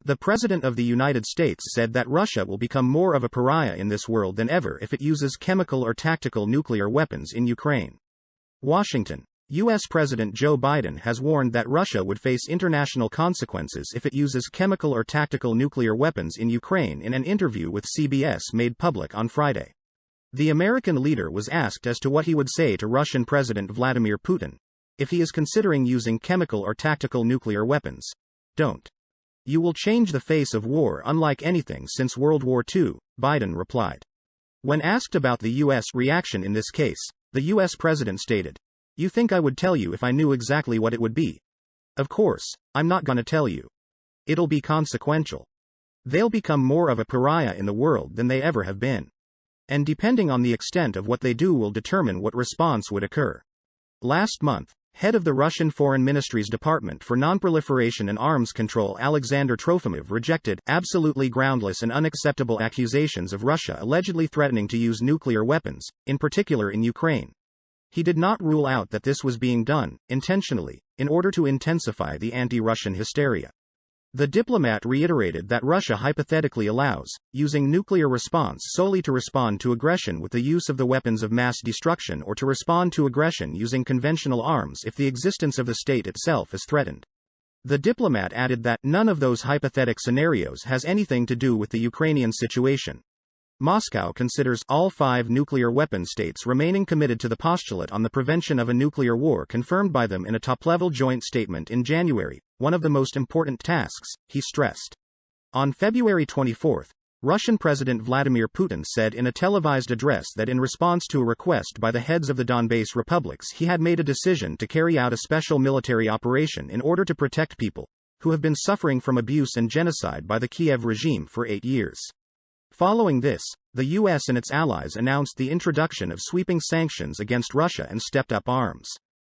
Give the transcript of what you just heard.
The President of the United States said that Russia will become more of a pariah in this world than ever if it uses chemical or tactical nuclear weapons in Ukraine. Washington. U.S. President Joe Biden has warned that Russia would face international consequences if it uses chemical or tactical nuclear weapons in Ukraine in an interview with CBS made public on Friday. The American leader was asked as to what he would say to Russian President Vladimir Putin if he is considering using chemical or tactical nuclear weapons. "Don't. You will change the face of war unlike anything since World War II," Biden replied. When asked about the U.S. reaction in this case, the U.S. president stated, "You think I would tell you if I knew exactly what it would be? Of course, I'm not gonna tell you. It'll be consequential. They'll become more of a pariah in the world than they ever have been. And depending on the extent of what they do will determine what response would occur." Last month, head of the Russian Foreign Ministry's Department for Nonproliferation and Arms Control Alexander Trofimov rejected absolutely groundless and unacceptable accusations of Russia allegedly threatening to use nuclear weapons, in particular in Ukraine. He did not rule out that this was being done, intentionally, in order to intensify the anti-Russian hysteria. The diplomat reiterated that Russia hypothetically allows using nuclear response solely to respond to aggression with the use of the weapons of mass destruction or to respond to aggression using conventional arms if the existence of the state itself is threatened. The diplomat added that none of those hypothetical scenarios has anything to do with the Ukrainian situation. Moscow considers all 5 nuclear weapon states remaining committed to the postulate on the prevention of a nuclear war confirmed by them in a top-level joint statement in January, one of the most important tasks, he stressed. On February 24, Russian President Vladimir Putin said in a televised address that in response to a request by the heads of the Donbass republics he had made a decision to carry out a special military operation in order to protect people who have been suffering from abuse and genocide by the Kiev regime for 8 years. Following this, the U.S. and its allies announced the introduction of sweeping sanctions against Russia and stepped up arms.